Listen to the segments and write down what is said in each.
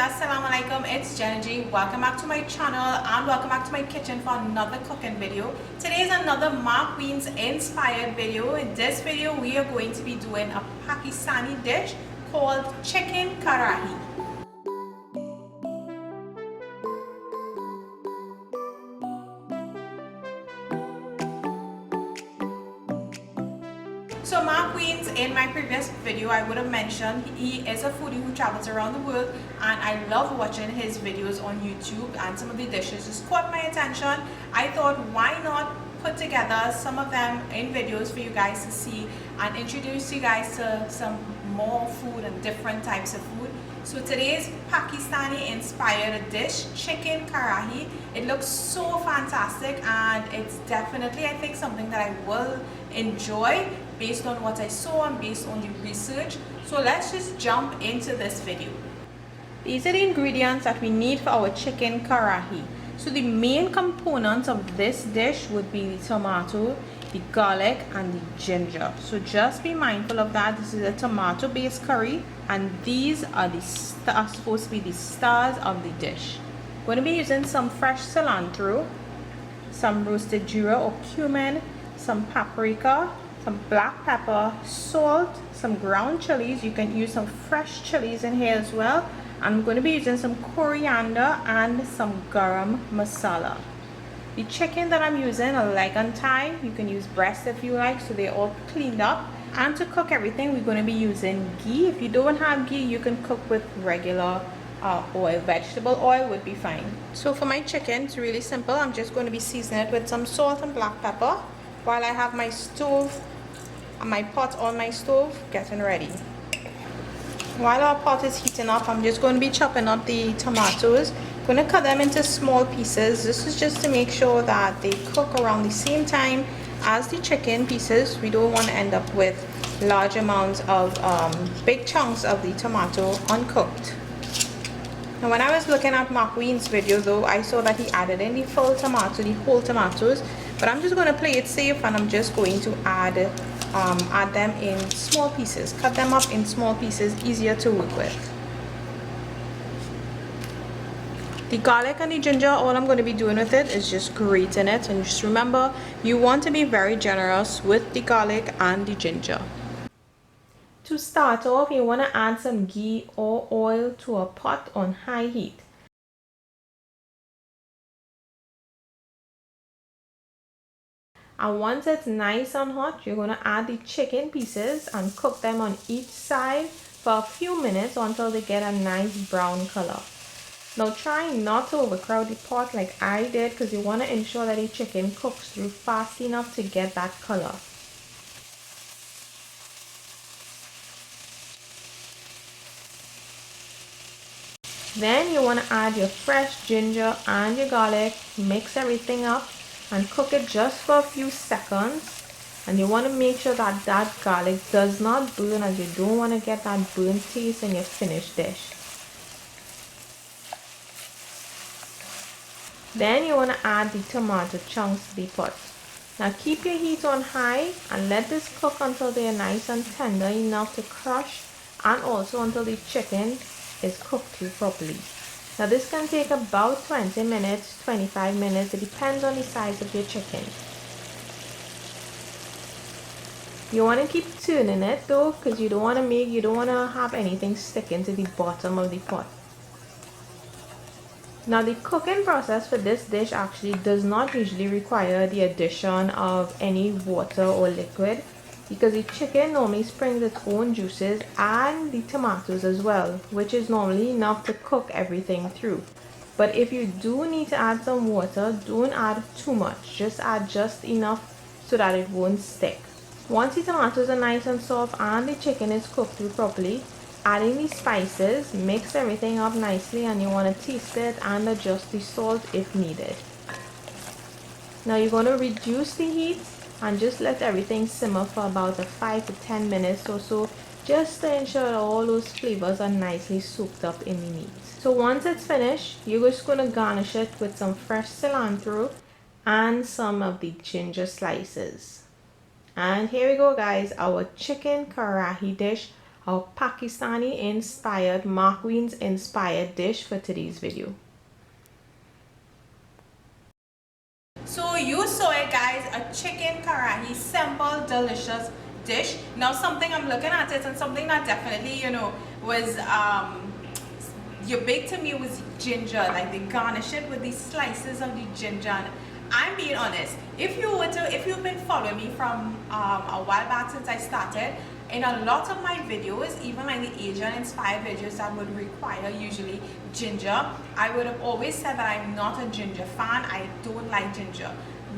assalamu alaikum, it's Jenny. Welcome back to my channel and welcome back to my kitchen for another cooking video. Today is another Mark Wiens inspired video. In this video we are going to be doing a Pakistani dish called chicken karahi. So Mark Wiens, in my previous video I would have mentioned he is a foodie who travels around the world, and I love watching his videos on YouTube, and some of the dishes just caught my attention. I thought, why not put together some of them in videos for you guys to see and introduce you guys to some more food and different types of food. So today's Pakistani inspired dish, chicken karahi. It looks so fantastic, and it's definitely, I think, something that I will enjoy based on what I saw and based on the research. So let's just jump into this video. These are the ingredients that we need for our chicken karahi. So the main components of this dish would be the tomato, the garlic and the ginger. So just be mindful of that. This is a tomato based curry, and these are supposed to be the stars of the dish. We're going to be using some fresh cilantro, some roasted jeera or cumin, some paprika, some black pepper, salt, some ground chilies. You can use some fresh chilies in here as well. I'm going to be using some coriander and some garam masala. The chicken that I'm using, a leg and thigh. You can use breast if you like, so they're all cleaned up. And to cook everything, we're going to be using ghee. If you don't have ghee, you can cook with regular oil. Vegetable oil would be fine. So for my chicken, it's really simple. I'm just going to be seasoning it with some salt and black pepper while I have my stove and my pot on my stove getting ready. While our pot is heating up, I'm just going to be chopping up the tomatoes. I'm going to cut them into small pieces. This is just to make sure that they cook around the same time as the chicken pieces. We don't want to end up with large amounts of big chunks of the tomato uncooked. Now when I was looking at Mark Wiens' video though, I saw that he added in the full tomato, the whole tomatoes, but I'm just going to play it safe, and I'm just going to add them in small pieces. Cut them up in small pieces, easier to work with. The garlic and the ginger, all I'm going to be doing with it is just grating it, and just remember, you want to be very generous with the garlic and the ginger. To start off, you want to add some ghee or oil to a pot on high heat. And once it's nice and hot, you're going to add the chicken pieces and cook them on each side for a few minutes until they get a nice brown color. Now try not to overcrowd the pot like I did, because you want to ensure that the chicken cooks through fast enough to get that color. Then you want to add your fresh ginger and your garlic, mix everything up and cook it just for a few seconds. And you want to make sure that that garlic does not burn, as you don't want to get that burnt taste in your finished dish. Then you want to add the tomato chunks to the pot. Now keep your heat on high and let this cook until they are nice and tender enough to crush, and also until the chicken is cooked through properly. Now this can take about 20 minutes, 25 minutes. It depends on the size of your chicken. You want to keep turning it though, because you don't want to have anything sticking to the bottom of the pot. Now the cooking process for this dish actually does not usually require the addition of any water or liquid, because the chicken normally springs its own juices and the tomatoes as well, which is normally enough to cook everything through. But if you do need to add some water, don't add too much. Just add just enough so that it won't stick. Once the tomatoes are nice and soft and the chicken is cooked through properly, adding the spices, mix everything up nicely, and you want to taste it and adjust the salt if needed. Now you're going to reduce the heat and just let everything simmer for about 5 to 10 minutes or so, just to ensure that all those flavors are nicely soaked up in the meat. So once it's finished, you're just going to garnish it with some fresh cilantro and some of the ginger slices. And here we go guys, our chicken karahi dish our Pakistani inspired, Wiens inspired dish for today's video. So you saw it, guys, a chicken karahi, simple, delicious dish. Now something I'm looking at it, and something that definitely, was big to me was ginger. Like, they garnish it with these slices of the ginger. And I'm being honest, if you've been following me from a while back since I started, in a lot of my videos, even like the Asian inspired videos that would require usually ginger, I would have always said that I'm not a ginger fan. I don't like ginger.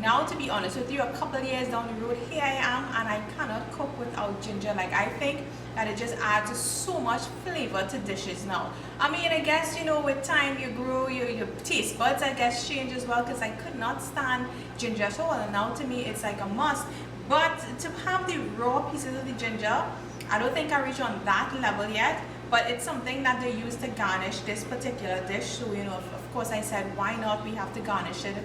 Now, to be honest with you, a couple of years down the road, here I am, and I cannot cook without ginger. Like, I think that it just adds so much flavor to dishes now. I mean, I guess, with time you grow, your taste buds, I guess, change as well, because I could not stand ginger at all, and now to me it's like a must. But to have the raw pieces of the ginger, I don't think I reached on that level yet, but it's something that they use to garnish this particular dish. So, of course I said, why not? We have to garnish it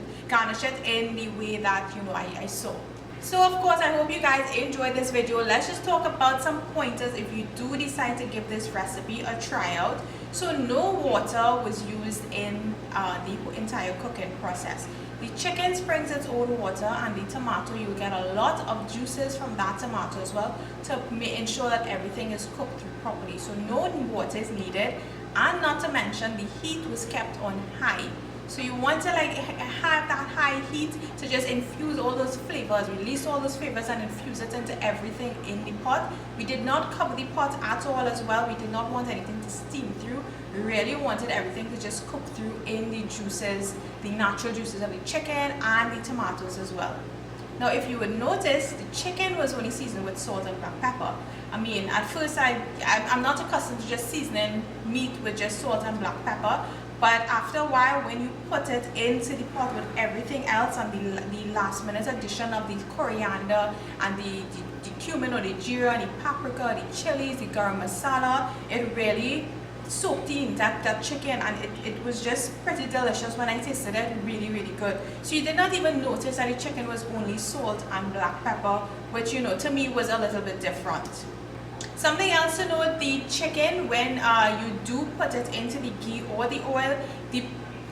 in the way that, I saw. So, of course, I hope you guys enjoyed this video. Let's just talk about some pointers if you do decide to give this recipe a try out. So, no water was used in the entire cooking process. The chicken springs its own water, and the tomato, you get a lot of juices from that tomato as well to ensure that everything is cooked through properly. So no water is needed, and not to mention the heat was kept on high. So you want to have that high heat to just infuse all those flavors, release all those flavors, and infuse it into everything in the pot. We did not cover the pot at all as well. We did not want anything to steam through. We really wanted everything to just cook through in the juices, the natural juices of the chicken and the tomatoes as well. Now, if you would notice, the chicken was only seasoned with salt and black pepper. I mean, at first I'm not accustomed to just seasoning meat with just salt and black pepper. But after a while, when you put it into the pot with everything else, and the last minute addition of the coriander and the cumin or the jeera, the paprika, the chilies, the garam masala, it really soaked in that chicken, and it was just pretty delicious. When I tasted it, really, really good. So you did not even notice that the chicken was only salt and black pepper, which, to me was a little bit different. Something else to note, the chicken, when you do put it into the ghee or the oil, the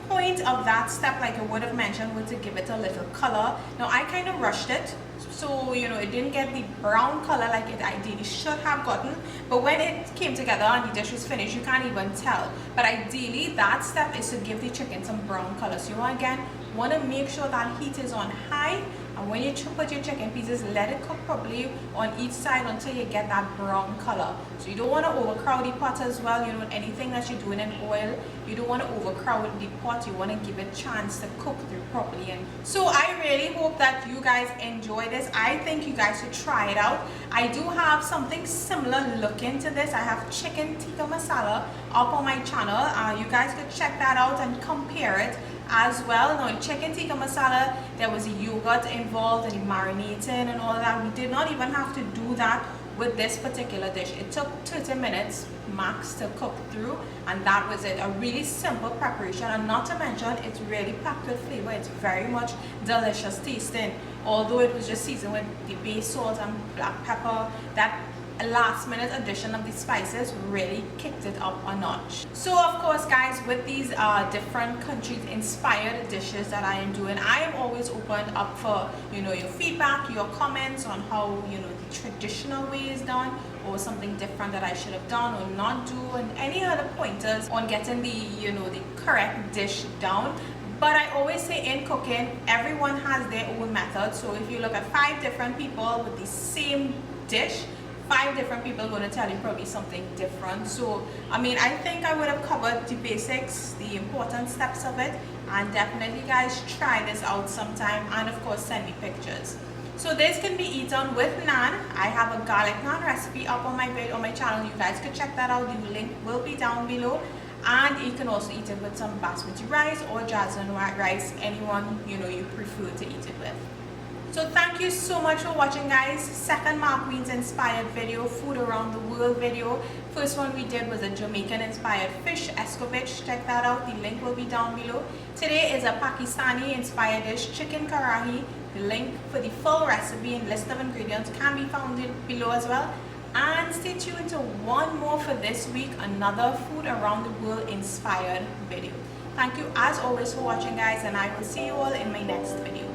point of that step, like I would have mentioned, was to give it a little color. Now, I kind of rushed it, so it didn't get the brown color like it ideally should have gotten. But when it came together and the dish was finished, you can't even tell. But ideally, that step is to give the chicken some brown color. So you again want to make sure that heat is on high, and when you put your chicken pieces, let it cook properly on each side until you get that brown color. So you don't want to overcrowd the pot as well. Anything that you're doing in oil, you don't want to overcrowd the pot. You want to give it a chance to cook through properly. And so I really hope that you guys enjoy this. I think you guys should try it out. I do have something similar looking to this. I have chicken tikka masala up on my channel. You guys could check that out and compare it as well. Now, in chicken tikka masala, there was a yogurt involved and the marinating and all that. We did not even have to do that with this particular dish. It took 30 minutes max to cook through, and that was it. A really simple preparation, and not to mention, it's really packed with flavor. It's very much delicious tasting, although it was just seasoned with the base salt and black pepper. That last minute addition of the spices really kicked it up a notch. So, of course, guys, with these different countries inspired dishes that I am doing, I am always open up for your feedback, your comments on how the traditional way is done, or something different that I should have done or not do, and any other pointers on getting the the correct dish down. But I always say, in cooking, everyone has their own method. So if you look at 5 different people with the same dish, 5 different people are going to tell you probably something different. So, I mean, I think I would have covered the basics, the important steps of it, and definitely, guys, try this out sometime, and of course, send me pictures. So this can be eaten with naan. I have a garlic naan recipe up on my channel. You guys can check that out. The link will be down below. And you can also eat it with some basmati rice or jasmine rice, anyone you prefer to eat it with. So thank you so much for watching, guys. Second Wiens inspired video, food around the world video. First one we did was a Jamaican inspired fish, Escovitch. Check that out. The link will be down below. Today is a Pakistani inspired dish, chicken karahi. The link for the full recipe and list of ingredients can be found below as well. and stay tuned to one more for this week, another food around the world inspired video. Thank you as always for watching, guys, and I will see you all in my next video.